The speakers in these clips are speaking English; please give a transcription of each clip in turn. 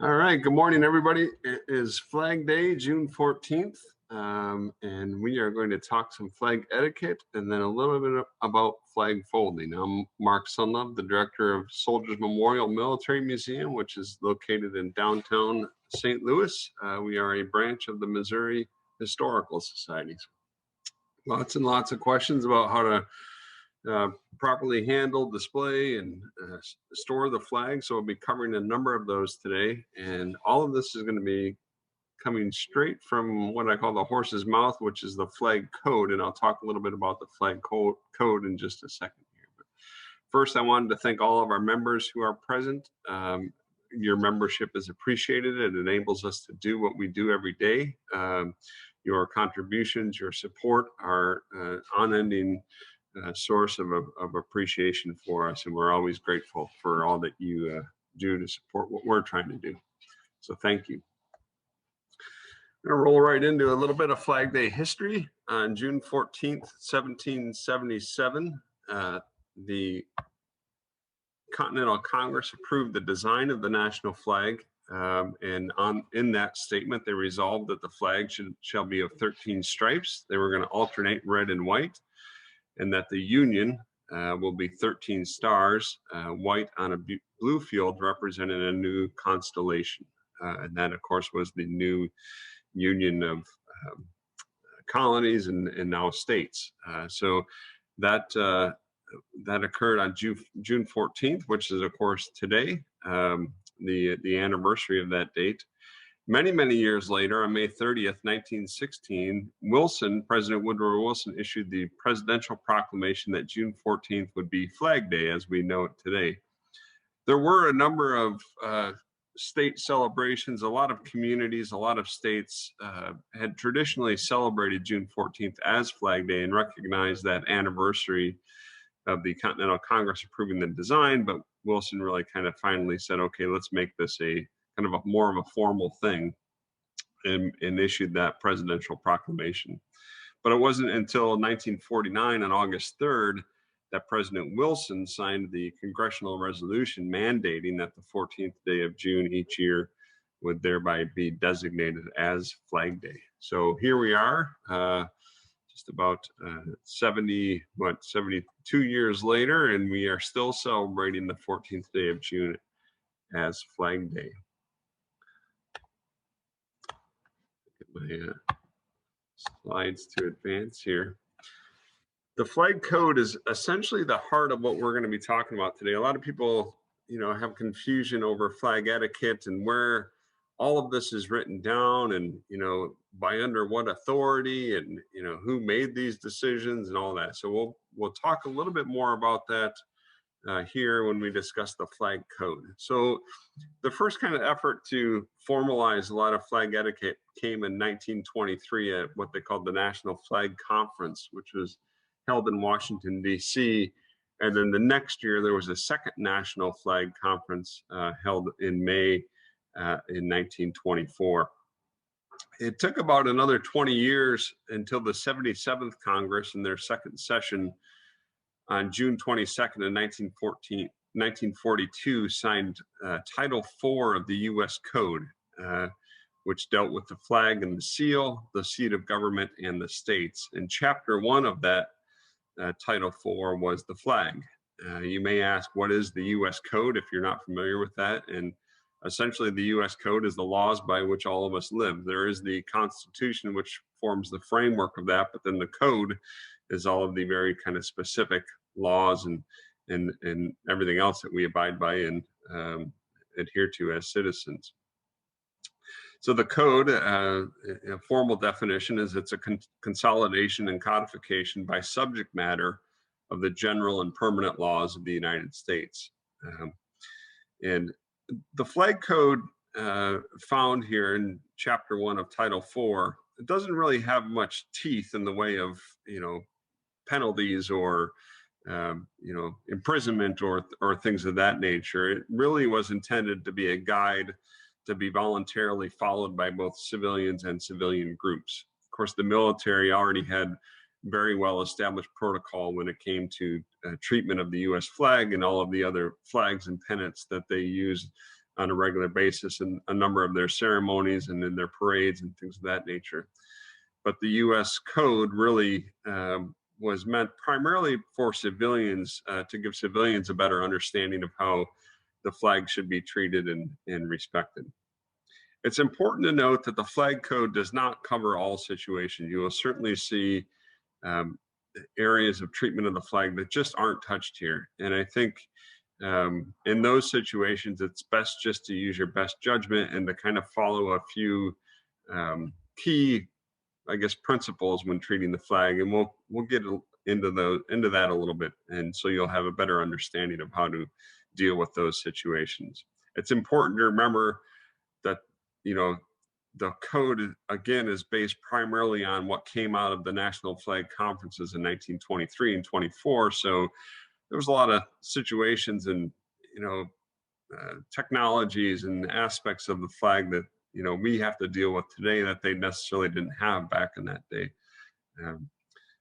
All right, good morning, everybody. It is Flag Day, June 14th, and we are going to talk some flag etiquette and then a little bit about flag folding. I'm Mark Sunlove, the director of Soldiers Memorial Military Museum, which is located in downtown St. Louis. We are a branch of the Missouri Historical Society. Lots and lots of questions about how to properly handle, display, and store the flag. So we'll be covering a number of those today. And all of this is going to be coming straight from what I call the horse's mouth, which is the flag code. And I'll talk a little bit about the flag code in just a second here. But first, I wanted to thank all of our members who are present. Your membership is appreciated. It enables us to do what we do every day. Your contributions, your support are unending source of appreciation for us, and we're always grateful for all that you do to support what we're trying to do. So thank you. I'm going to roll right into a little bit of Flag Day history. On June 14th, 1777, the Continental Congress approved the design of the national flag, and in that statement, they resolved that the flag shall be of 13 stripes. They were going to alternate red and white, and that the Union will be 13 stars, white on a blue field representing a new constellation. And that, of course, was the new Union of colonies and now states. So that occurred on June 14th, which is, of course, today, the anniversary of that date. Many, many years later, on May 30th, 1916, President Woodrow Wilson issued the presidential proclamation that June 14th would be Flag Day as we know it today. There were a number of state celebrations. A lot of communities, a lot of states had traditionally celebrated June 14th as Flag Day and recognized that anniversary of the Continental Congress approving the design, but Wilson really kind of finally said, okay, let's make this a kind of more of a formal thing, and issued that presidential proclamation. But it wasn't until 1949 on August 3rd that President Wilson signed the congressional resolution mandating that the 14th day of June each year would thereby be designated as Flag Day. So here we are, just about 72 years later, and we are still celebrating the 14th day of June as Flag Day. My slides to advance here. The flag code is essentially the heart of what we're going to be talking about today. A lot of people, have confusion over flag etiquette and where all of this is written down, and by under what authority, and who made these decisions and all that. So we'll talk a little bit more about that here when we discuss the flag code. So the first kind of effort to formalize a lot of flag etiquette came in 1923 at what they called the National Flag Conference, which was held in Washington, D.C. And then the next year, there was a second National Flag Conference held in May in 1924. It took about another 20 years until the 77th Congress in their second session on June 22nd of 1942 signed Title IV of the U.S. Code, which dealt with the flag and the seal, the seat of government, and the states. And Chapter 1 of that Title IV was the flag. You may ask, what is the U.S. Code if you're not familiar with that? And essentially, the U.S. Code is the laws by which all of us live. There is the Constitution, which forms the framework of that, but then the Code is all of the very kind of specific laws and everything else that we abide by and adhere to as citizens. So the Code, a formal definition, is it's a consolidation and codification by subject matter of the general and permanent laws of the United States. And the flag code found here in Chapter 1 of Title IV, it doesn't really have much teeth in the way of, penalties or, imprisonment or things of that nature. It really was intended to be a guide to be voluntarily followed by both civilians and civilian groups. Of course, the military already had very well established protocol when it came to treatment of the U.S. flag and all of the other flags and pennants that they used on a regular basis in a number of their ceremonies and in their parades and things of that nature. But the U.S. Code really was meant primarily for civilians, to give civilians a better understanding of how the flag should be treated and respected. It's important to note that the flag code does not cover all situations. You will certainly see areas of treatment of the flag that just aren't touched here. And I think in those situations, it's best just to use your best judgment and to kind of follow a few key, I guess, principles when treating the flag. And we'll get into that a little bit, and so you'll have a better understanding of how to deal with those situations. It's important to remember that, you know, the code again is based primarily on what came out of the national flag conferences in 1923 and 24. So there was a lot of situations and, you know, technologies and aspects of the flag that, you know, we have to deal with today that they necessarily didn't have back in that day.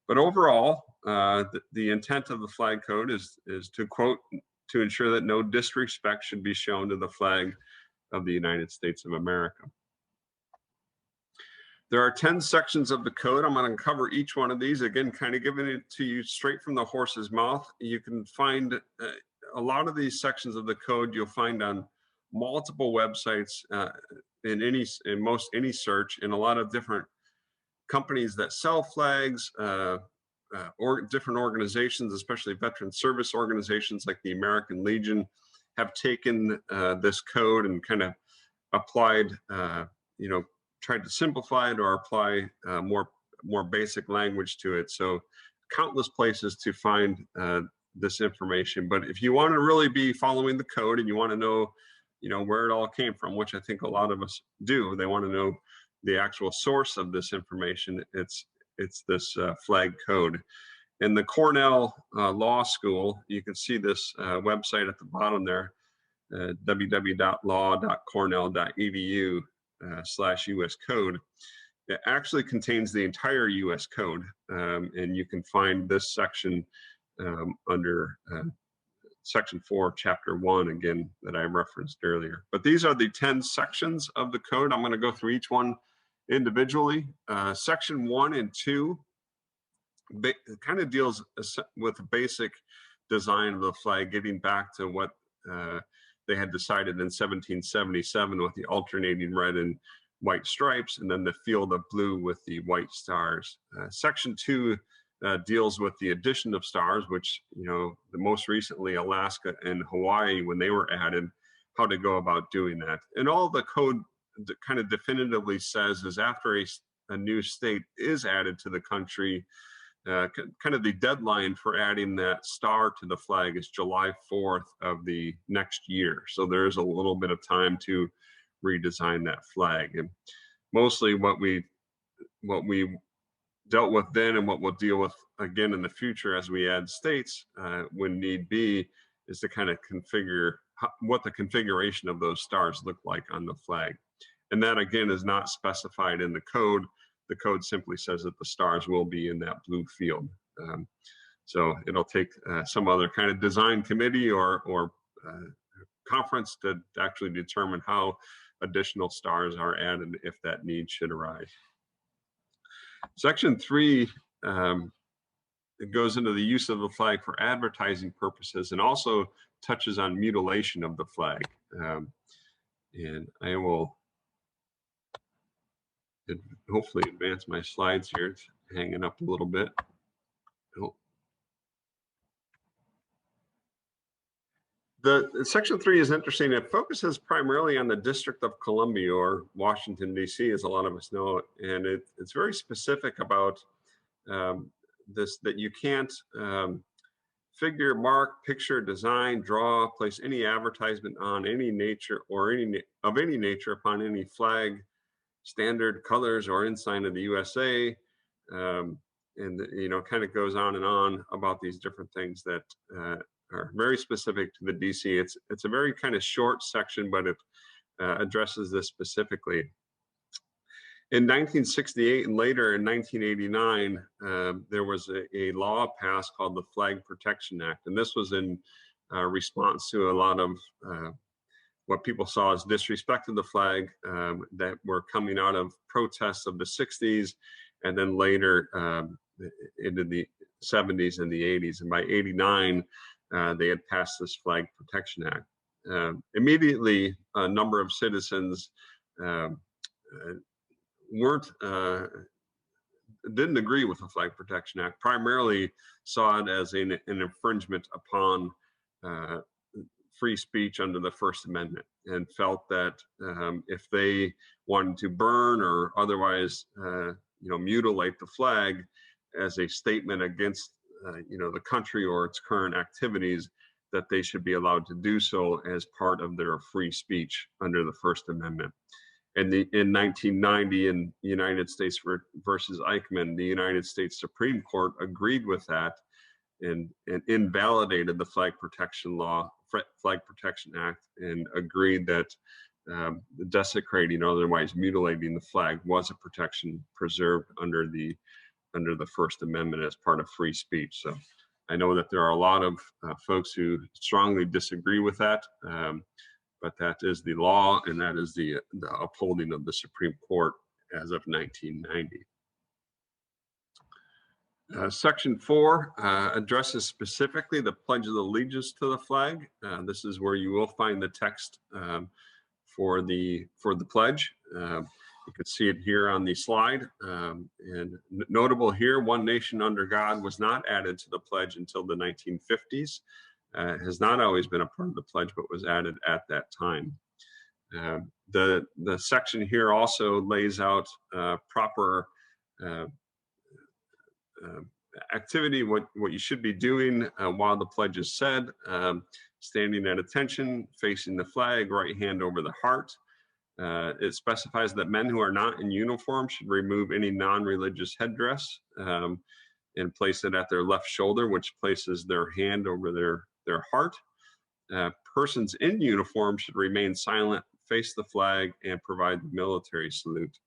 But overall, the intent of the flag code is to quote, to ensure that no disrespect should be shown to the flag of the United States of America. There are 10 sections of the code. I'm going to cover each one of these, again, kind of giving it to you straight from the horse's mouth. You can find a lot of these sections of the code you'll find on multiple websites in most any search, in a lot of different companies that sell flags, or different organizations, especially veteran service organizations like the American Legion, have taken this code and kind of applied, you know, tried to simplify it or apply more basic language to it. So countless places to find this information. But if you want to really be following the code and you want to know, you know, where it all came from, which I think a lot of us do, they want to know the actual source of this information. It's this flag code. In the Cornell Law School, you can see this website at the bottom there, www.law.cornell.edu/US code. It actually contains the entire US code, and you can find this section under section 4, chapter 1, again, that I referenced earlier. But these are the 10 sections of the code. I'm going to go through each one individually. Section 1 and 2 kind of deals with the basic design of the flag, getting back to what they had decided in 1777 with the alternating red and white stripes, and then the field of blue with the white stars. Section 2 deals with the addition of stars, which, you know, the most recently Alaska and Hawaii, when they were added, how to go about doing that. And all the code kind of definitively says is after a new state is added to the country, kind of the deadline for adding that star to the flag is July 4th of the next year. So there's a little bit of time to redesign that flag. And mostly what we dealt with then and what we'll deal with again in the future as we add states when need be is to kind of configure what the configuration of those stars look like on the flag. And that again is not specified in the code. The code simply says that the stars will be in that blue field. So it'll take some other kind of design committee or conference to actually determine how additional stars are added if that need should arise. Section 3, it goes into the use of the flag for advertising purposes and also touches on mutilation of the flag. And I will hopefully advance my slides here. It's hanging up a little bit. Oh. The Section 3 is interesting. It focuses primarily on the District of Columbia, or Washington, D.C., as a lot of us know, and it's very specific about this, that you can't figure, mark, picture, design, draw, place any advertisement on any nature or any nature upon any flag, standard, colors, or ensign of the USA. And you know, kind of goes on and on about these different things that are very specific to the DC. It's a very kind of short section, but it addresses this specifically. In 1968 and later in 1989, there was a law passed called the Flag Protection Act, and this was in response to a lot of what people saw as disrespect of the flag that were coming out of protests of the 60s and then later into the 70s and the 80s. And by 89, they had passed this Flag Protection Act. Immediately, a number of citizens didn't agree with the Flag Protection Act, primarily saw it as an infringement upon free speech under the First Amendment, and felt that if they wanted to burn or otherwise mutilate the flag as a statement against the country or its current activities, that they should be allowed to do so as part of their free speech under the First Amendment. And in 1990, in United States versus Eichmann, the United States Supreme Court agreed with that and invalidated the Flag Protection Act, and agreed that desecrating or otherwise mutilating the flag was a protection preserved under the First Amendment as part of free speech. So I know that there are a lot of folks who strongly disagree with that, but that is the law, and that is the upholding of the Supreme Court as of 1990. Section 4 addresses specifically the Pledge of Allegiance to the flag. This is where you will find the text for the pledge. You can see it here on the slide. And notable here, "One nation under God" was not added to the pledge until the 1950s. Has not always been a part of the pledge, but was added at that time. The section here also lays out proper activity, what you should be doing while the pledge is said. Standing at attention, facing the flag, right hand over the heart. It specifies that men who are not in uniform should remove any non-religious headdress and place it at their left shoulder, which places their hand over their heart. Persons in uniform should remain silent, face the flag, and provide the military salute.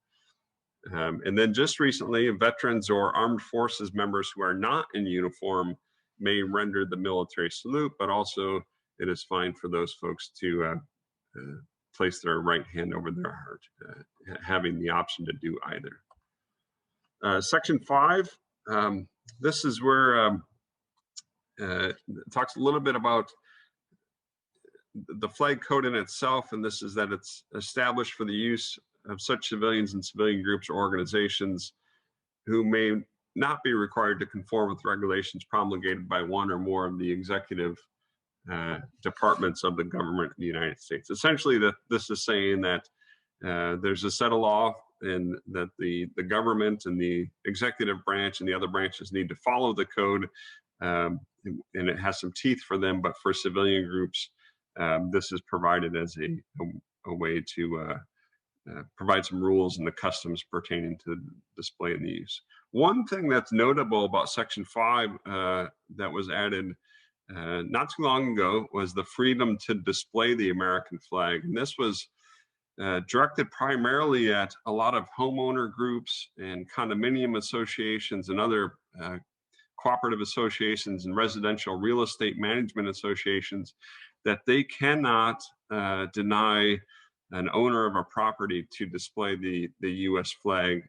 And then just recently, veterans or armed forces members who are not in uniform may render the military salute, but also it is fine for those folks to place their right hand over their heart, having the option to do either. Section 5, this is where it talks a little bit about the flag code in itself, and this is that it's established for the use of such civilians and civilian groups or organizations who may not be required to conform with regulations promulgated by one or more of the executive departments of the government of the United States. Essentially, this is saying that there's a set of law, and that the government and the executive branch and the other branches need to follow the code, and it has some teeth for them, but for civilian groups, this is provided as a way to provide some rules and the customs pertaining to display and the use. One thing that's notable about Section 5 that was added not too long ago was the freedom to display the American flag. And this was directed primarily at a lot of homeowner groups and condominium associations and other cooperative associations and residential real estate management associations, that they cannot deny an owner of a property to display the U.S. flag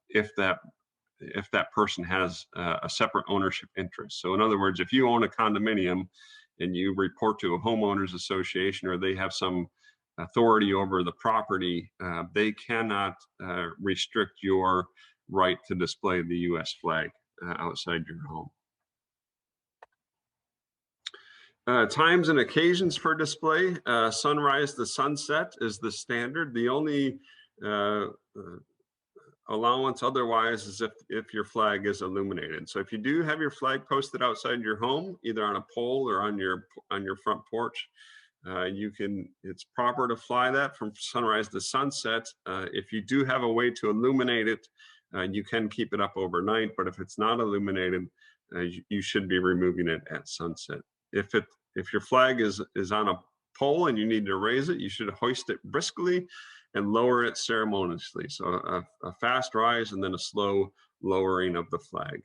if that person has a separate ownership interest. So in other words, if you own a condominium and you report to a homeowners association, or they have some authority over the property, they cannot restrict your right to display the U.S. flag outside your home. Times and occasions for display. Sunrise to sunset is the standard. The only allowance otherwise is if your flag is illuminated. So if you do have your flag posted outside your home, either on a pole or on your front porch, it's proper to fly that from sunrise to sunset. If you do have a way to illuminate it, you can keep it up overnight, but if it's not illuminated, you should be removing it at sunset. If your flag is on a pole and you need to raise it, you should hoist it briskly and lower it ceremoniously. So a fast rise and then a slow lowering of the flag.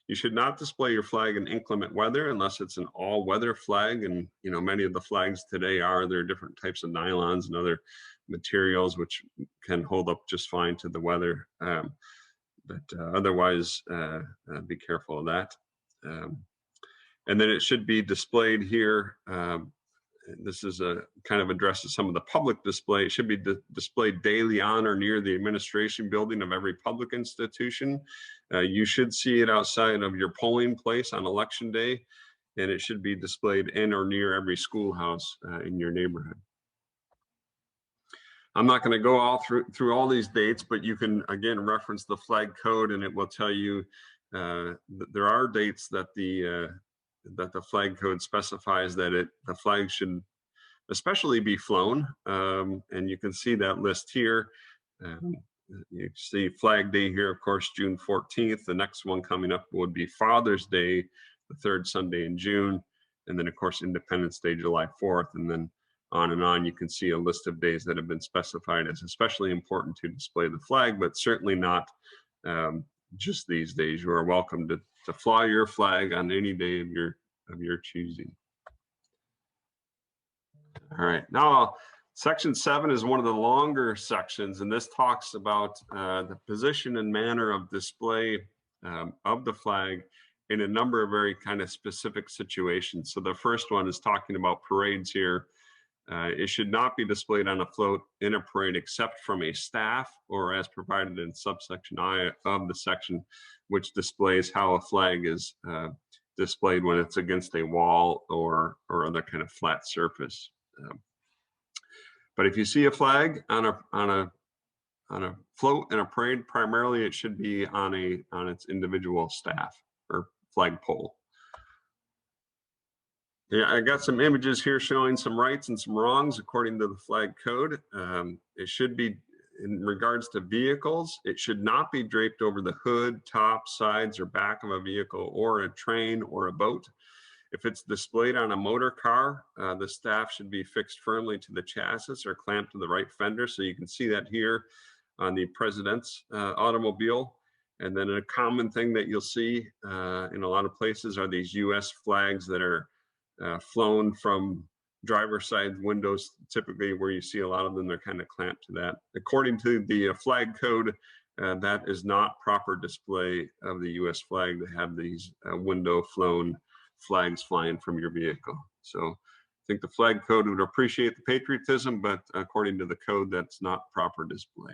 You should not display your flag in inclement weather unless it's an all-weather flag. And many of the flags today there are different types of nylons and other materials which can hold up just fine to the weather. But otherwise, be careful of that. And then it should be displayed here. This is a kind of addresses some of the public display. It should be displayed daily on or near the administration building of every public institution. You should see it outside of your polling place on election day, and it should be displayed in or near every schoolhouse in your neighborhood. I'm not going to go all through all these dates, but you can again reference the flag code, and it will tell you that there are dates that the flag code specifies that the flag should especially be flown, and you can see that list here. You see Flag Day here, of course, June 14th. The next one coming up would be Father's Day, the third Sunday in June, and then of course Independence Day, July 4th, and then on and on. You can see a list of days that have been specified as especially important to display the flag, but certainly not just these days. You are welcome to fly your flag on any day of your choosing. All right, now section 7 is one of the longer sections, and this talks about the position and manner of display of the flag in a number of very kind of specific situations. So the first one is talking about parades here. It should not be displayed on a float in a parade except from a staff or as provided in subsection I of the section, which displays how a flag is displayed when it's against a wall or other kind of flat surface. But if you see a flag on a float in a parade, primarily it should be on its individual staff or flagpole. Yeah, I got some images here showing some rights and some wrongs according to the flag code. It should be, in regards to vehicles, it should not be draped over the hood, top, sides, or back of a vehicle or a train or a boat. If it's displayed on a motor car, the staff should be fixed firmly to the chassis or clamped to the right fender. So you can see that here on the president's automobile. And then a common thing that you'll see in a lot of places are these US flags that are flown from driver's side windows, typically where you see a lot of them, they're kind of clamped to that. According to the flag code, that is not proper display of the US flag to have these window flown flags flying from your vehicle. So I think the flag code would appreciate the patriotism, but according to the code, that's not proper display.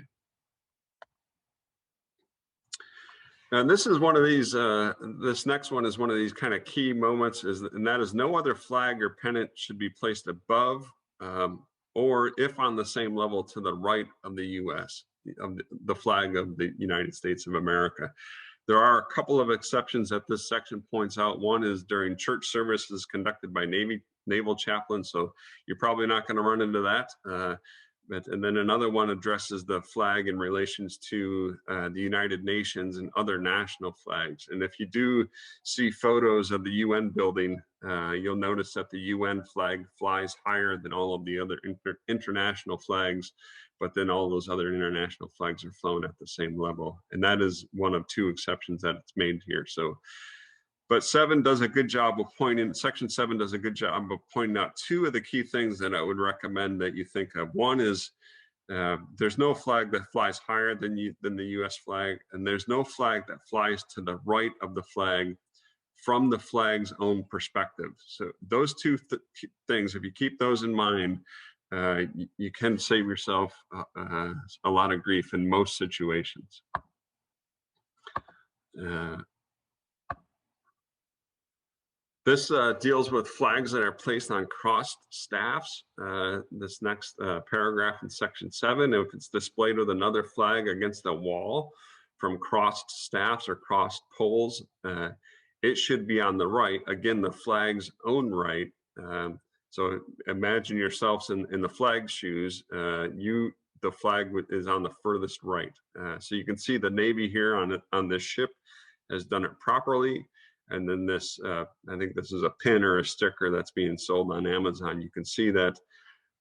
And this is one of these, this next one is one of these kind of key moments, and that is no other flag or pennant should be placed above or if on the same level to the right of the US, of the flag of the United States of America. There are a couple of exceptions that this section points out. One is during church services conducted by naval chaplains, so you're probably not going to run into that. And then another one addresses the flag in relations to the United Nations and other national flags. And if you do see photos of the UN building, you'll notice that the UN flag flies higher than all of the other international flags, but then all those other international flags are flown at the same level. And that is one of two exceptions that it's made here. So, but 7 does a good job of section 7 does a good job of pointing out two of the key things that I would recommend that you think of. One is there's no flag that flies higher than the US flag, and there's no flag that flies to the right of the flag from the flag's own perspective. So those two things, if you keep those in mind, you can save yourself a lot of grief in most situations. This deals with flags that are placed on crossed staffs. This next paragraph in section 7, if it's displayed with another flag against a wall from crossed staffs or crossed poles, it should be on the right, again, the flag's own right. So imagine yourselves in the flag's shoes. The flag is on the furthest right. So you can see the Navy here on this ship has done it properly. And then this, I think this is a pin or a sticker that's being sold on Amazon. You can see that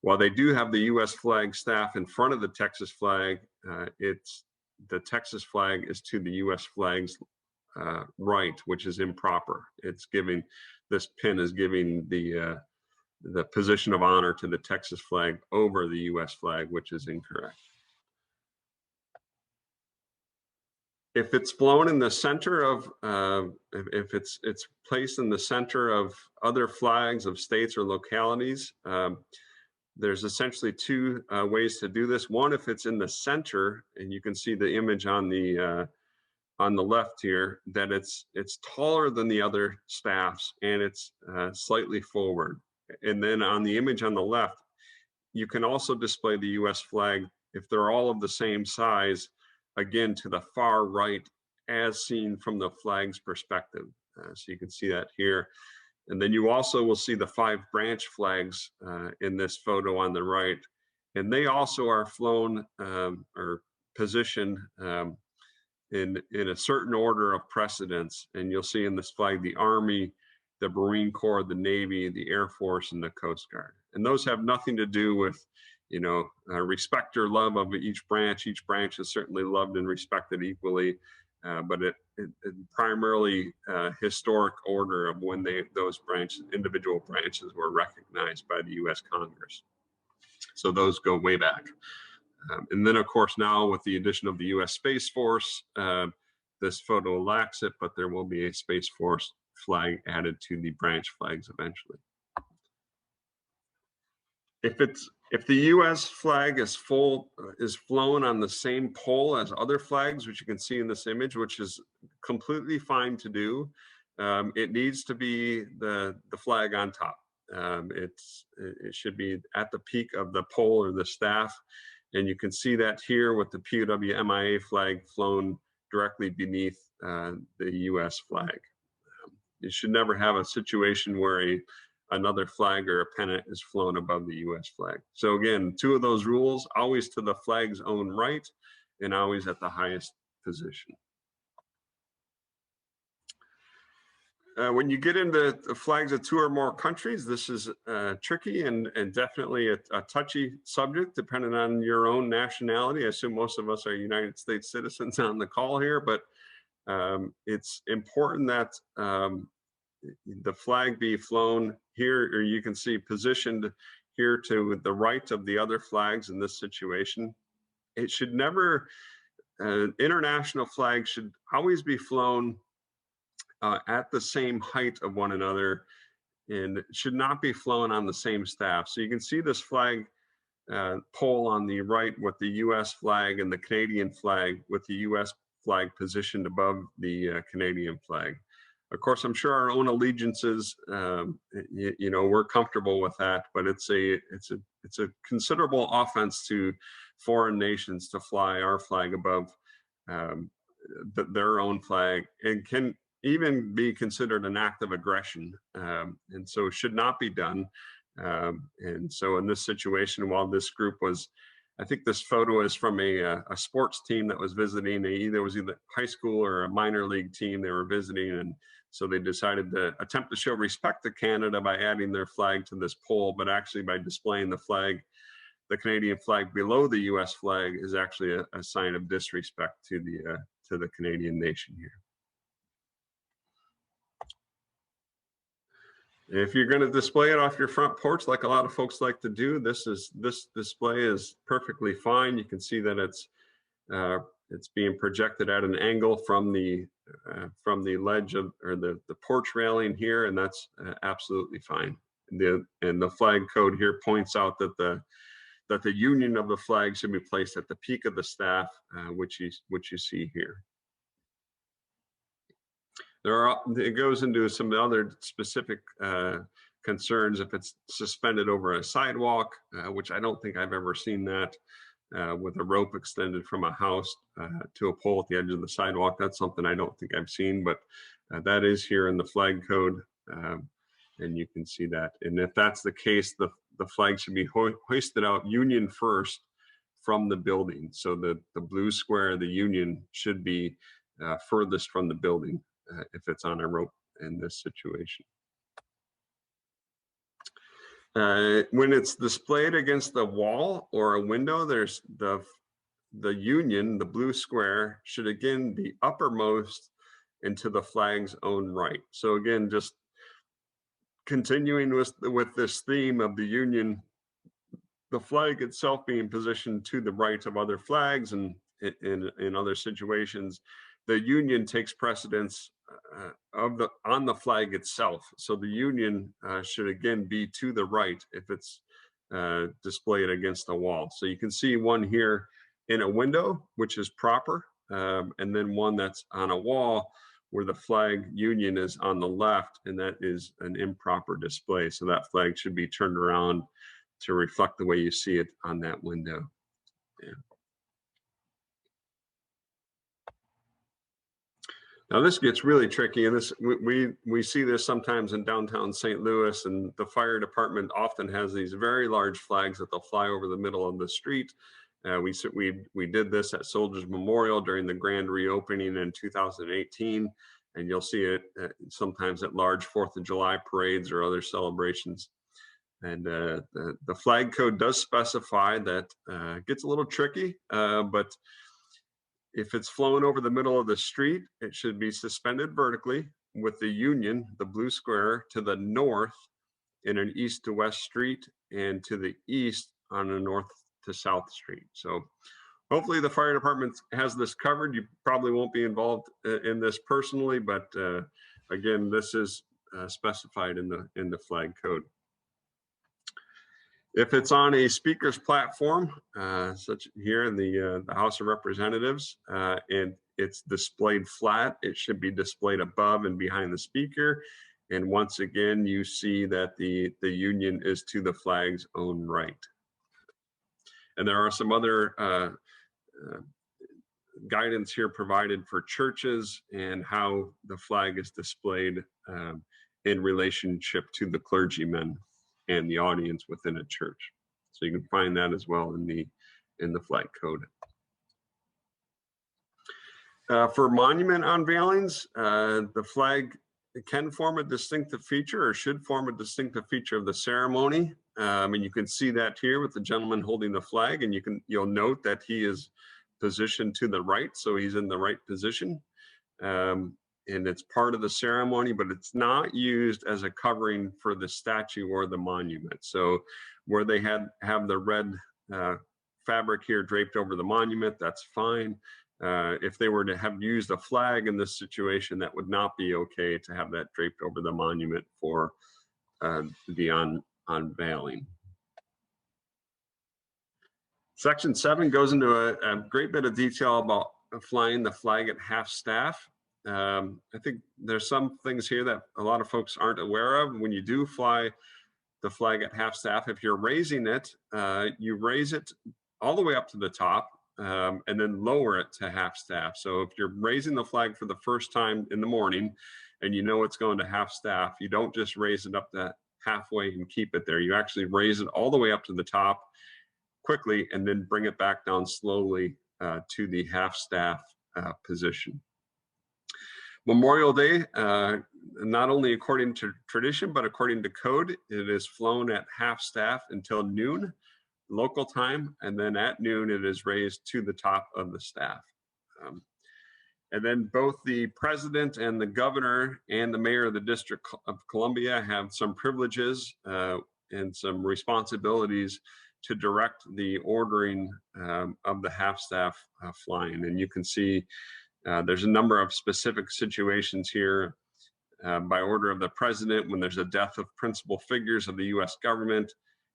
while they do have the US flag staff in front of the Texas flag, the Texas flag is to the US flag's right, which is improper. It's giving, this pin is giving the position of honor to the Texas flag over the US flag, which is incorrect. If it's flown in the center of, if it's placed in the center of other flags of states or localities, there's essentially two ways to do this. One, if it's in the center, and you can see the image on the left here, that it's taller than the other staffs and it's slightly forward. And then on the image on the left, you can also display the US flag if they're all of the same size, again, to the far right, as seen from the flag's perspective. So you can see that here. And then you also will see the 5 branch flags in this photo on the right. And they also are flown or positioned in a certain order of precedence. And you'll see in this flag the Army, the Marine Corps, the Navy, the Air Force, and the Coast Guard. And those have nothing to do with, respect or love of each branch. Each branch is certainly loved and respected equally, but it primarily historic order of when those individual branches were recognized by the U.S. Congress. So those go way back. And then, of course, now with the addition of the U.S. Space Force, this photo lacks it, but there will be a Space Force flag added to the branch flags eventually. If the U.S. flag is flown on the same pole as other flags, which you can see in this image, which is completely fine to do, it needs to be the flag on top. It should be at the peak of the pole or the staff, and you can see that here with the POW MIA flag flown directly beneath the U.S. flag. You should never have a situation where another flag or a pennant is flown above the U.S. flag. So again, 2 of those rules: always to the flag's own right and always at the highest position. When you get into the flags of 2 or more countries, this is tricky and definitely a touchy subject depending on your own nationality. I assume most of us are United States citizens on the call here, but it's important that the flag be flown here, or you can see positioned here to the right of the other flags in this situation. It should never, international flags should always be flown at the same height of one another, and should not be flown on the same staff. So you can see this flag pole on the right with the US flag and the Canadian flag, with the US flag positioned above the Canadian flag. Of course, I'm sure our own allegiances, we're comfortable with that, but it's a considerable offense to foreign nations to fly our flag above their own flag, and can even be considered an act of aggression, and so it should not be done. And so in this situation, while this group was, I think this photo is from a sports team that was visiting. Either was either high school or a minor league team they were visiting, and so they decided to attempt to show respect to Canada by adding their flag to this pole, but actually by displaying the flag, the Canadian flag below the U.S. flag, is actually a sign of disrespect to the Canadian nation here. If you're going to display it off your front porch, like a lot of folks like to do, this display is perfectly fine. You can see that it's being projected at an angle from the ledge of, or the porch railing here, and that's absolutely fine. And the flag code here points out that the union of the flag should be placed at the peak of the staff, which you see here. It goes into some other specific concerns if it's suspended over a sidewalk, which I don't think I've ever seen that, with a rope extended from a house to a pole at the edge of the sidewalk. That's something I don't think I've seen, but that is here in the flag code, and you can see that. And if that's the case, the flag should be hoisted out union first from the building. So the blue square, the union, should be furthest from the building if it's on a rope in this situation. When it's displayed against the wall or a window, there's the union, the blue square, should again be uppermost and to the flag's own right. So again, just continuing with this theme of the Union, the flag itself being positioned to the right of other flags, and in other situations, the Union takes precedence on the flag itself. So the Union should again be to the right if it's displayed against the wall. So you can see one here in a window, which is proper, and then one that's on a wall where the flag Union is on the left, and that is an improper display. So that flag should be turned around to reflect the way you see it on that window. Yeah. Now this gets really tricky, and this we see this sometimes in downtown St. Louis, and the fire department often has these very large flags that they'll fly over the middle of the street. We did this at Soldiers Memorial during the grand reopening in 2018, and you'll see it sometimes at large 4th of July parades or other celebrations. And the flag code does specify that gets a little tricky, but if it's flown over the middle of the street, it should be suspended vertically with the Union, the blue square, to the north in an east to west street, and to the east on a north to south street. So hopefully the fire department has this covered. You probably won't be involved in this personally, but again, this is specified in the flag code. If it's on a speaker's platform, such here in the House of Representatives, and it's displayed flat, it should be displayed above and behind the speaker. And once again, you see that the Union is to the flag's own right. And there are some other guidance here provided for churches and how the flag is displayed in relationship to the clergymen and the audience within a church. So you can find that as well in the flag code. For monument unveilings, the flag can form a distinctive feature, or should form a distinctive feature of the ceremony. And you can see that here with the gentleman holding the flag, and you'll note that he is positioned to the right, so he's in the right position. And it's part of the ceremony, but it's not used as a covering for the statue or the monument. So where they have the red fabric here draped over the monument, that's fine. If they were to have used a flag in this situation, that would not be okay to have that draped over the monument for the unveiling. Section 7 goes into a great bit of detail about flying the flag at half staff. I think there's some things here that a lot of folks aren't aware of. When you do fly the flag at half staff, if you're raising it, you raise it all the way up to the top, and then lower it to half staff. So if you're raising the flag for the first time in the morning and you know it's going to half staff, you don't just raise it up to halfway and keep it there. You actually raise it all the way up to the top quickly and then bring it back down slowly to the half staff position. Memorial Day, not only according to tradition, but according to code, it is flown at half staff until noon local time, and then at noon it is raised to the top of the staff. And then both the president and the governor and the mayor of the District of Columbia have some privileges and some responsibilities to direct the ordering of the half staff flying. And you can see there's a number of specific situations here by order of the president when there's a death of principal figures of the U.S. government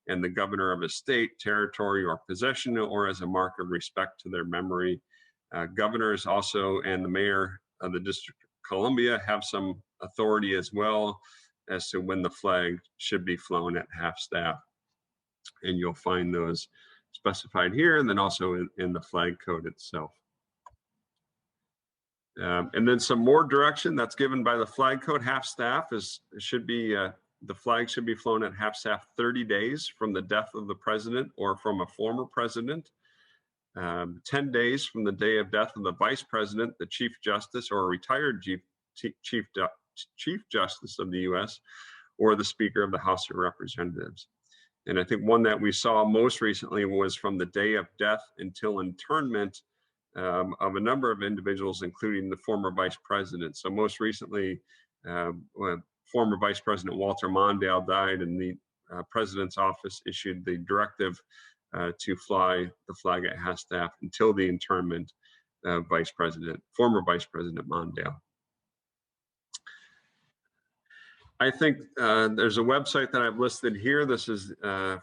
and the governor of a state, territory, or possession, or as a mark of respect to their memory. Governors also and the mayor of the District of Columbia have some authority as well as to when the flag should be flown at half staff. And you'll find those specified here and then also in the flag code itself. And then some more direction that's given by the flag code. Half staff the flag should be flown at half staff 30 days from the death of the president or from a former president, 10 days from the day of death of the vice president, the chief justice, or a retired chief justice of the U.S., or the speaker of the House of Representatives. And I think one that we saw most recently was from the day of death until internment of a number of individuals, including the former vice president. So most recently, former Vice President Walter Mondale died, and the president's office issued the directive to fly the flag at half-staff until the interment of former Vice President Mondale. I think there's a website that I've listed here. This is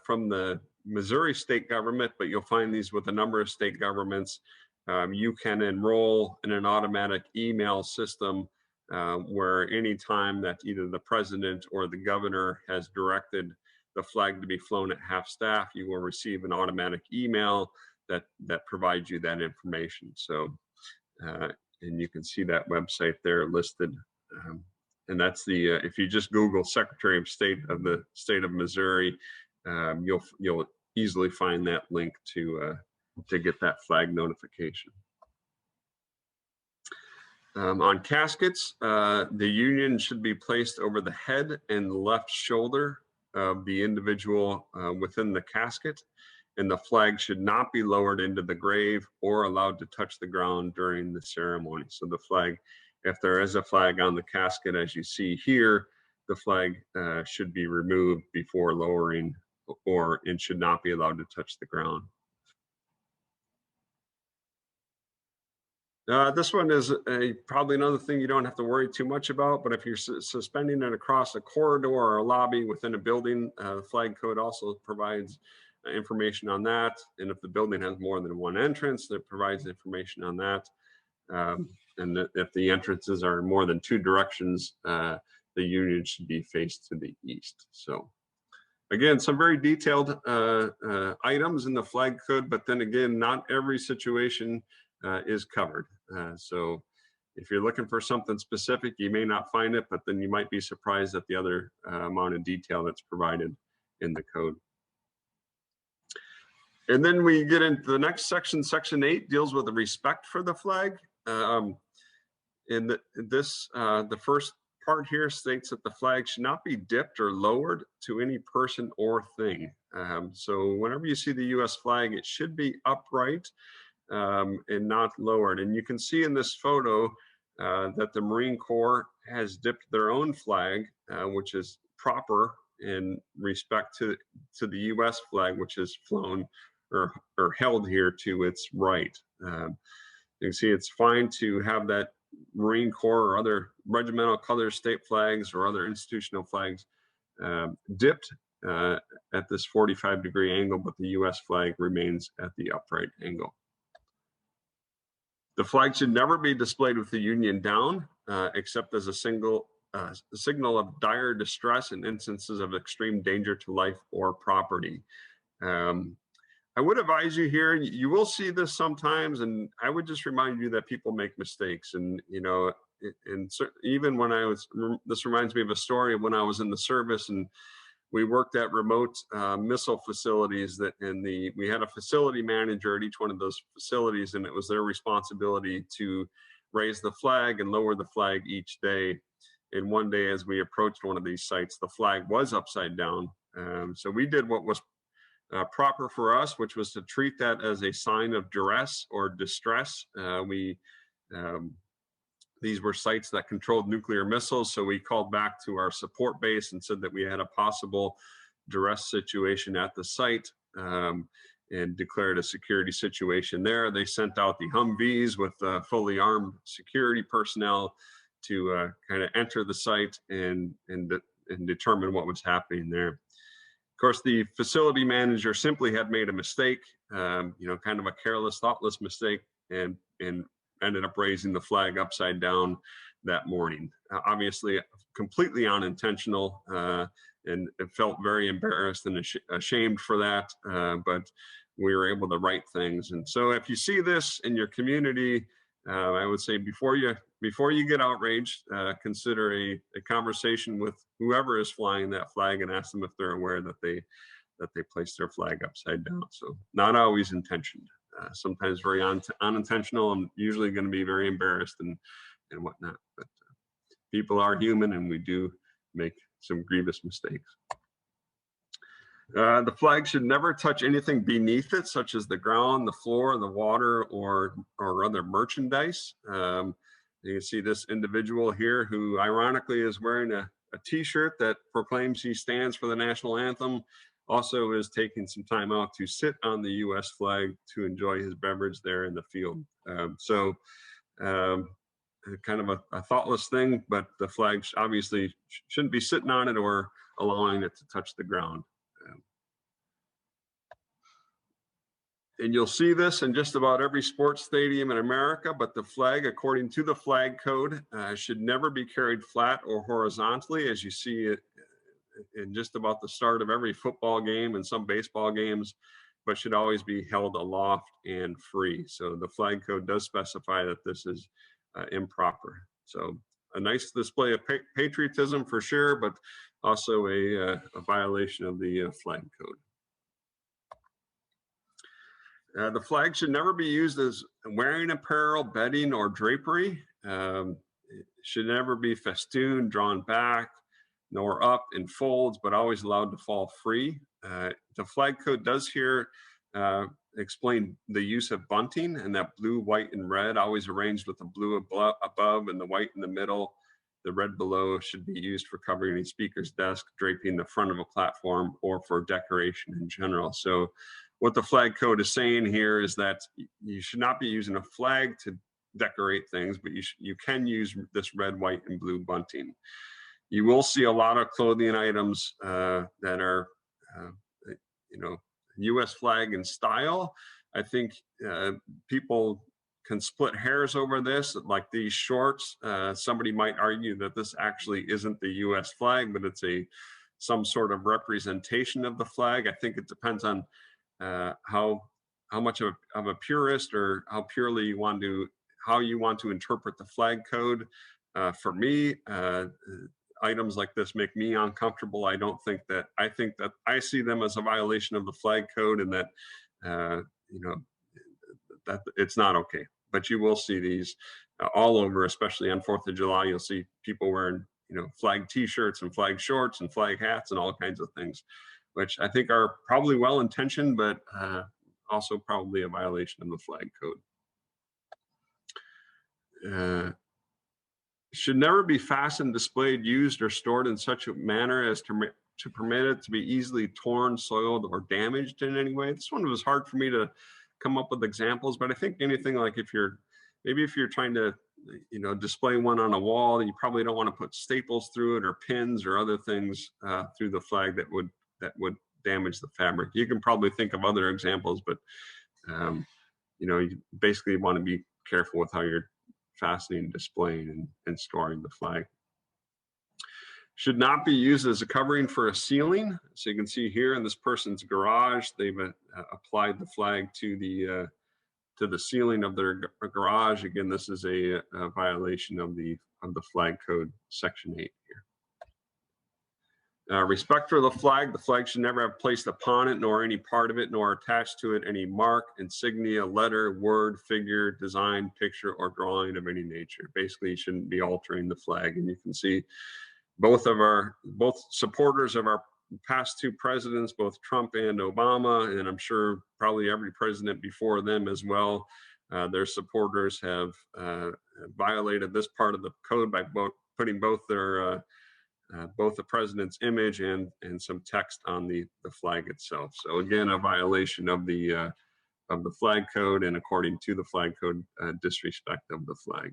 from the Missouri state government, but you'll find these with a number of state governments. You can enroll in an automatic email system where any time that either the president or the governor has directed the flag to be flown at half-staff, you will receive an automatic email that provides you that information. So, and you can see that website there listed. And that's the if you just Google Secretary of State of the state of Missouri, you'll easily find that link to get that flag notification. On caskets, the union should be placed over the head and left shoulder of the individual within the casket, and the flag should not be lowered into the grave or allowed to touch the ground during the ceremony. So the flag, if there is a flag on the casket, as you see here, the flag should be removed before lowering, or it should not be allowed to touch the ground. This one is probably another thing you don't have to worry too much about, but if you're suspending it across a corridor or a lobby within a building, the flag code also provides information on that. And if the building has more than one entrance, that provides information on that. And if the entrances are in more than two directions, the union should be faced to the east. So again, some very detailed items in the flag code, but then again, not every situation is covered. So if you're looking for something specific, you may not find it, but then you might be surprised at the other amount of detail that's provided in the code. And then we get into the next section. Section 8 deals with the respect for the flag. The first part here states that the flag should not be dipped or lowered to any person or thing. So whenever you see the U.S. flag, it should be upright and not lowered. And you can see in this photo that the Marine Corps has dipped their own flag, which is proper in respect to the U.S. flag, which is flown or held here to its right. You can see it's fine to have that Marine Corps or other regimental color state flags or other institutional flags dipped at this 45-degree angle, but the U.S. flag remains at the upright angle. The flag should never be displayed with the Union down, except as a signal of dire distress in instances of extreme danger to life or property. I would advise you here, you will see this sometimes, and I would just remind you that people make mistakes. And, you know, even when this reminds me of a story of when I was in the service and we worked at remote missile facilities we had a facility manager at each one of those facilities, and it was their responsibility to raise the flag and lower the flag each day. And one day as we approached one of these sites, the flag was upside down. So we did what was proper for us, which was to treat that as a sign of duress or distress. These were sites that controlled nuclear missiles, so we called back to our support base and said that we had a possible duress situation at the site and declared a security situation there. They sent out the Humvees with fully armed security personnel to kind of enter the site and determine what was happening there. Of course, the facility manager simply had made a mistake, you know, kind of a careless, thoughtless mistake, and ended up raising the flag upside down that morning. Obviously, completely unintentional, and it felt very embarrassed and ashamed for that, but we were able to right things. And so if you see this in your community, I would say before you get outraged, consider a conversation with whoever is flying that flag and ask them if they're aware that they placed their flag upside down. So not always intentioned, sometimes very unintentional, and usually going to be very embarrassed and whatnot. But people are human, and we do make some grievous mistakes. The flag should never touch anything beneath it, such as the ground, the floor, the water, or other merchandise. You can see this individual here who ironically is wearing a t-shirt that proclaims he stands for the national anthem, also is taking some time out to sit on the U.S. flag to enjoy his beverage there in the field. Um, kind of a thoughtless thing, but the flag obviously shouldn't be sitting on it or allowing it to touch the ground. And you'll see this in just about every sports stadium in America, but the flag, according to the flag code, should never be carried flat or horizontally, as you see it in just about the start of every football game and some baseball games, but should always be held aloft and free. So the flag code does specify that this is improper. So a nice display of patriotism for sure, but also a violation of the flag code. The flag should never be used as wearing apparel, bedding, or drapery. It should never be festooned, drawn back, nor up in folds, but always allowed to fall free. The flag code does here explain the use of bunting, and that blue, white, and red, always arranged with the blue above and the white in the middle. The red below should be used for covering a speaker's desk, draping the front of a platform, or for decoration in general. So what the flag code is saying here is that you should not be using a flag to decorate things, but you can use this red, white, and blue bunting. You will see a lot of clothing items that are, U.S. flag in style. I think people can split hairs over this, like these shorts. Somebody might argue that this actually isn't the U.S. flag, but it's some sort of representation of the flag. I think it depends on how much of a purist or how purely you want to interpret the flag code. For me, items like this make me uncomfortable. I think that I see them as a violation of the flag code, and that that it's not okay. But you will see these all over, especially on 4th of July. You'll see people wearing flag t-shirts and flag shorts and flag hats and all kinds of things, which I think are probably well-intentioned, but also probably a violation of the flag code. Should never be fastened, displayed, used, or stored in such a manner as to permit it to be easily torn, soiled, or damaged in any way. This one was hard for me to come up with examples, but I think anything like if you're trying to display one on a wall, you probably don't want to put staples through it or pins or other things through the flag that would damage the fabric. You can probably think of other examples, but you basically want to be careful with how you're fastening, displaying, and storing the flag. Should not be used as a covering for a ceiling. So you can see here in this person's garage, they've applied the flag to the ceiling of their garage. Again, this is a violation of the flag code, section 8 here. Respect for the flag should never have placed upon it, nor any part of it, nor attached to it any mark, insignia, letter, word, figure, design, picture, or drawing of any nature. Basically, you shouldn't be altering the flag. And you can see both supporters of our past two presidents, both Trump and Obama, and I'm sure probably every president before them as well, their supporters have violated this part of the code by putting both the president's image and some text on the flag itself. So again, a violation of the flag code, and according to the flag code, disrespect of the flag.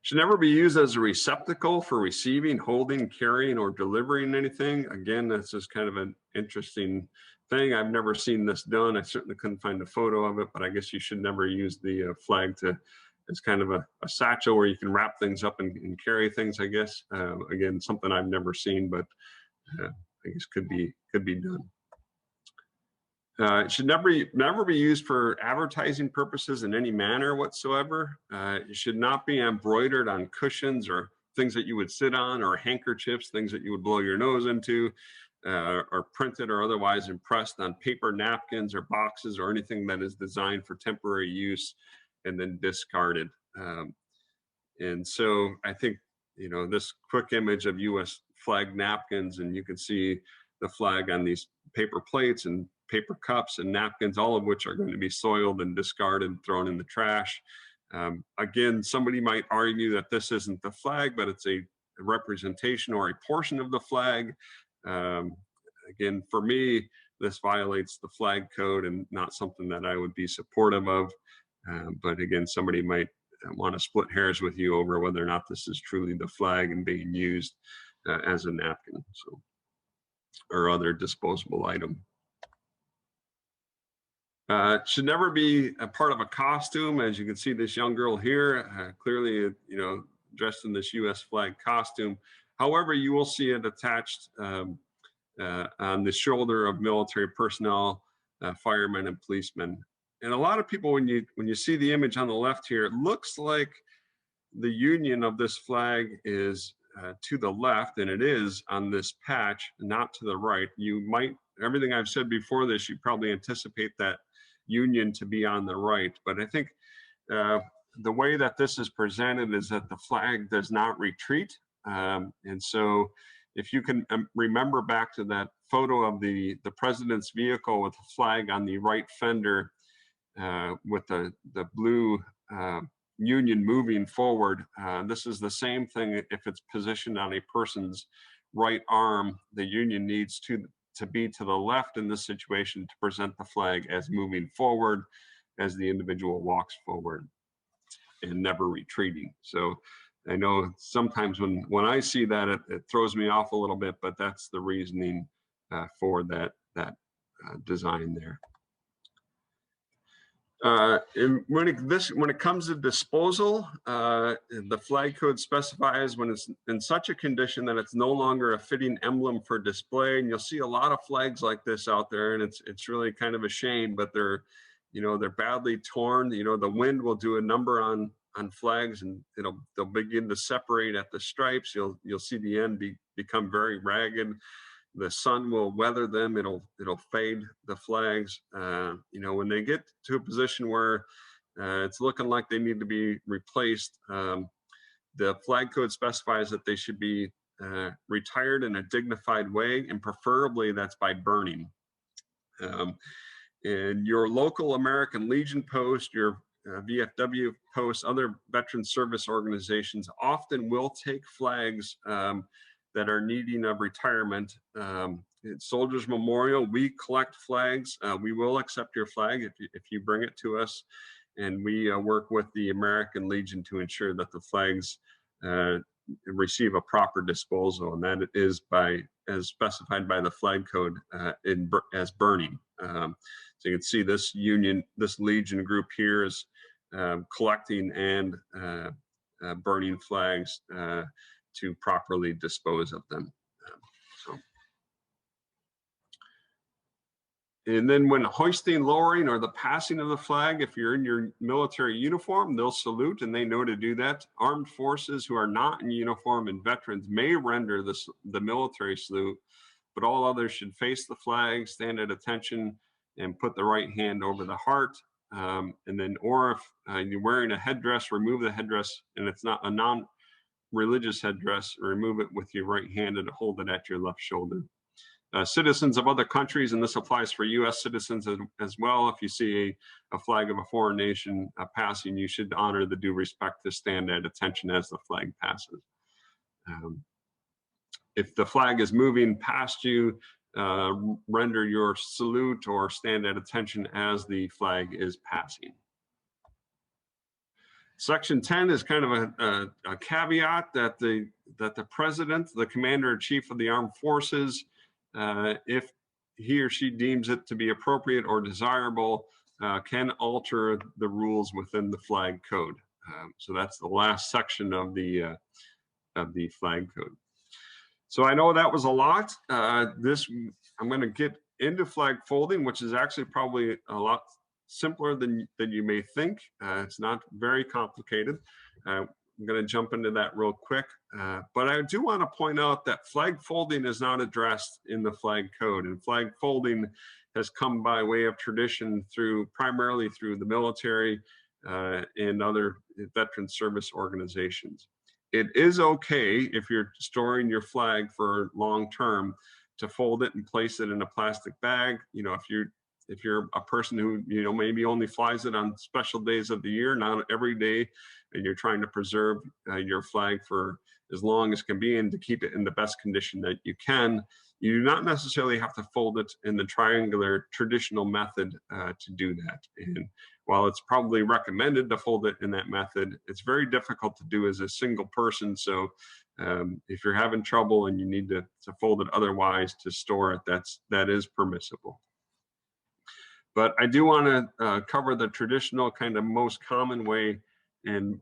Should never be used as a receptacle for receiving, holding, carrying, or delivering anything. Again, this is kind of an interesting thing. I've never seen this done. I certainly couldn't find a photo of it, but I guess you should never use the flag as kind of a satchel where you can wrap things up and carry things, I guess. Again, something I've never seen, but I guess could be done. It should never be used for advertising purposes in any manner whatsoever. It should not be embroidered on cushions or things that you would sit on, or handkerchiefs, things that you would blow your nose into, or printed or otherwise impressed on paper napkins or boxes, or anything that is designed for temporary use and then discarded. And so I think, this quick image of U.S. flag napkins, and you can see the flag on these paper plates and paper cups and napkins, all of which are going to be soiled and discarded and thrown in the trash. Again, somebody might argue that this isn't the flag, but it's a representation or a portion of the flag. Again, for me, this violates the flag code and not something that I would be supportive of. But again, somebody might want to split hairs with you over whether or not this is truly the flag and being used as a napkin, so, or other disposable item. Should never be a part of a costume. As you can see, this young girl here, clearly, dressed in this U.S. flag costume. However, you will see it attached on the shoulder of military personnel, firemen, and policemen. And a lot of people, when you see the image on the left here, it looks like the union of this flag is to the left, and it is on this patch, not to the right. You might, everything I've said before this, you probably anticipate that union to be on the right. But I think the way that this is presented is that the flag does not retreat. And so if you can remember back to that photo of the president's vehicle with the flag on the right fender, with the blue union moving forward, this is the same thing. If it's positioned on a person's right arm, the union needs to be to the left in this situation to present the flag as moving forward as the individual walks forward and never retreating. So I know sometimes when I see that, it throws me off a little bit, but that's the reasoning for that design there. When it comes to disposal, the flag code specifies when it's in such a condition that it's no longer a fitting emblem for display. And you'll see a lot of flags like this out there, and it's really kind of a shame, but they're badly torn. The wind will do a number on flags, and they'll begin to separate at the stripes. You'll see the end become very ragged. The sun will weather them. It'll fade the flags. When they get to a position where it's looking like they need to be replaced, the flag code specifies that they should be retired in a dignified way, and preferably that's by burning. And your local American Legion post, your VFW posts, other veteran service organizations often will take flags that are needing of retirement. At Soldiers Memorial, we collect flags. We will accept your flag if you bring it to us, and we work with the American Legion to ensure that the flags receive a proper disposal, and that is as specified by the flag code as burning. So you can see this Legion group here is collecting and burning flags to properly dispose of them. And then when hoisting, lowering, or the passing of the flag, if you're in your military uniform, they'll salute, and they know to do that. Armed forces who are not in uniform and veterans may render the military salute, but all others should face the flag, stand at attention, and put the right hand over the heart. And then, or if you're wearing a headdress, remove the headdress, and it's not a non-religious headdress, remove it with your right hand and hold it at your left shoulder. Citizens of other countries, and this applies for U.S. citizens as well, if you see a flag of a foreign nation passing, you should honor the due respect to stand at attention as the flag passes. If the flag is moving past you, render your salute or stand at attention as the flag is passing. Section 10 is kind of a caveat that the president, the commander-in-chief of the armed forces, if he or she deems it to be appropriate or desirable, can alter the rules within the flag code. So that's the last section of the flag code. So I know that was a lot. I'm going to get into flag folding, which is actually probably a lot simpler than you may think. It's not very complicated. I'm going to jump into that real quick. But I do want to point out that flag folding is not addressed in the flag code, and flag folding has come by way of tradition primarily through the military and other veteran service organizations. it is okay if you're storing your flag for long term to fold it and place it in a plastic bag. You know, if you're a person who, you know, maybe only flies it on special days of the year, not every day, and you're trying to preserve your flag for as long as can be and to keep it in the best condition that you can, you do not necessarily have to fold it in the triangular traditional method to do that. And while it's probably recommended to fold it in that method, it's very difficult to do as a single person. So if you're having trouble and you need to fold it otherwise to store it, that is permissible. But I do want to cover the traditional kind of most common way and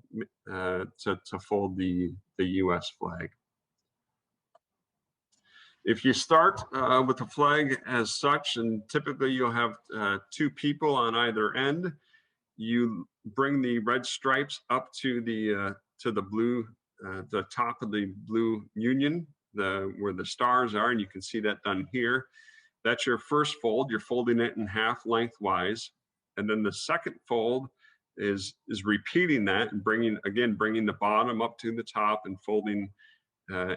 to fold the U.S. flag. If you start with the flag as such, and typically you'll have two people on either end, you bring the red stripes up to the blue, the top of the blue union, where the stars are, and you can see that done here. That's your first fold. You're folding it in half lengthwise, and then the second fold is repeating that and bringing the bottom up to the top and folding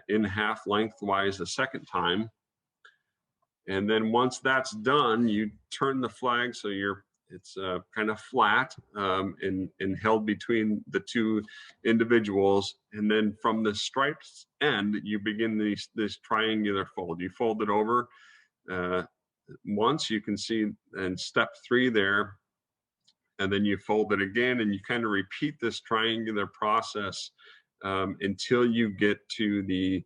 in half lengthwise a second time. And then once that's done, you turn the flag so it's kind of flat and held between the two individuals. And then from the stripes end, you begin this triangular fold. You fold it over once, you can see in step 3 there, and then you fold it again, and you kind of repeat this triangular process until you get to the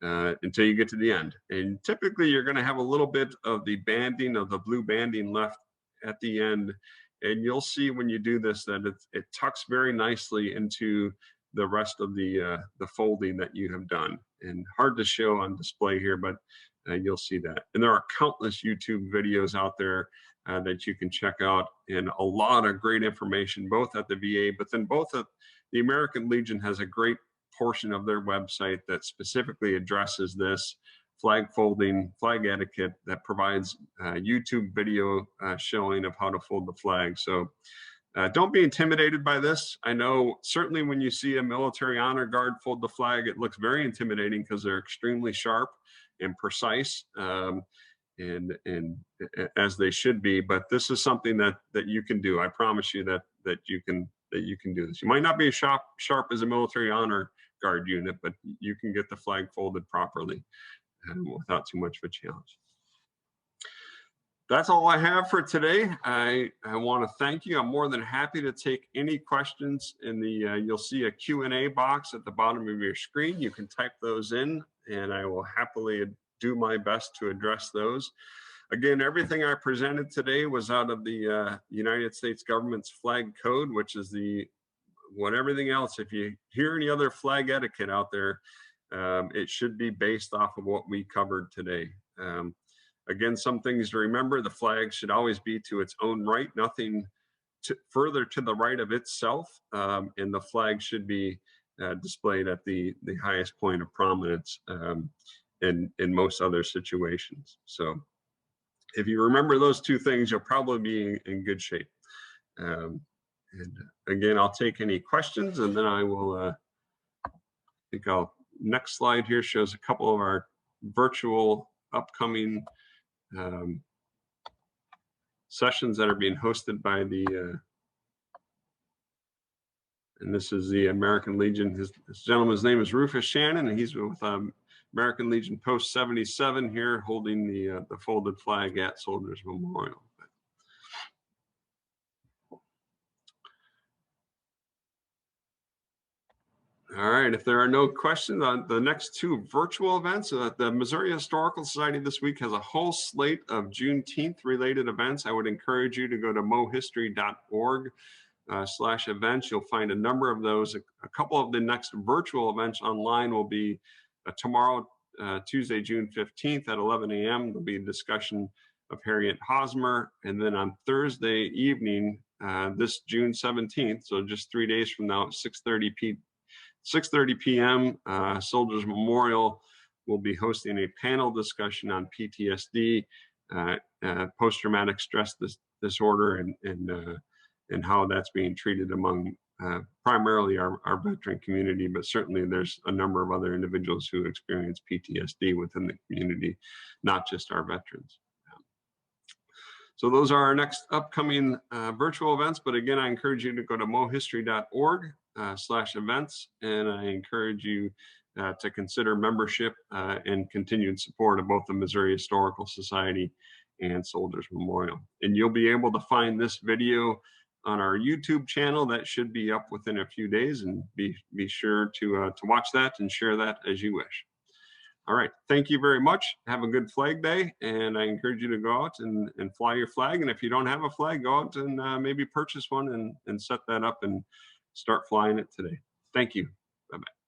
end. And typically you're going to have a little bit of the banding, of the blue banding left at the end, and you'll see when you do this that it tucks very nicely into the rest of the folding that you have done. And hard to show on display here, but you'll see that. And there are countless YouTube videos out there that you can check out, and a lot of great information, both at the VA, but then both at the American Legion has a great portion of their website that specifically addresses this flag folding, flag etiquette, that provides YouTube video showing of how to fold the flag. So don't be intimidated by this. I know certainly when you see a military honor guard fold the flag, it looks very intimidating because they're extremely sharp and precise, and as they should be. But this is something that you can do. I promise you that you can do this. You might not be as sharp as a military honor guard unit, but you can get the flag folded properly without too much of a challenge. That's all I have for today. I want to thank you. I'm more than happy to take any questions in the, you'll see a Q&A box at the bottom of your screen. You can type those in, and I will happily do my best to address those. Again, everything I presented today was out of the United States government's flag code, which is everything else. If you hear any other flag etiquette out there, it should be based off of what we covered today. Again, some things to remember: the flag should always be to its own right, nothing further to the right of itself, and the flag should be displayed at the highest point of prominence in most other situations. So if you remember those two things, you'll probably be in good shape. And again, I'll take any questions, and then I will, next slide here shows a couple of our virtual upcoming sessions that are being hosted by and this is the American Legion. This gentleman's name is Rufus Shannon, and he's with American Legion Post 77 here, holding the folded flag at Soldiers Memorial. All right, if there are no questions on the next two virtual events, the Missouri Historical Society this week has a whole slate of Juneteenth related events. I would encourage you to go to mohistory.org/events. You'll find a number of those. A couple of the next virtual events online will be tomorrow, Tuesday, June 15th at 11 a.m. There'll be a discussion of Harriet Hosmer. And then on Thursday evening, this June 17th, so just 3 days from now, 6:30 p.m., Soldiers Memorial will be hosting a panel discussion on PTSD, post-traumatic stress disorder, and how that's being treated among primarily our veteran community, but certainly there's a number of other individuals who experience PTSD within the community, not just our veterans. So those are our next upcoming virtual events. But again, I encourage you to go to mohistory.org/events, and I encourage you to consider membership and continued support of both the Missouri Historical Society and Soldiers Memorial. And you'll be able to find this video on our YouTube channel. That should be up within a few days, and be sure to watch that and share that as you wish. All right, thank you very much. Have a good Flag Day, and I encourage you to go out and fly your flag. And if you don't have a flag, go out and maybe purchase one and set that up and start flying it today. Thank you. Bye-bye.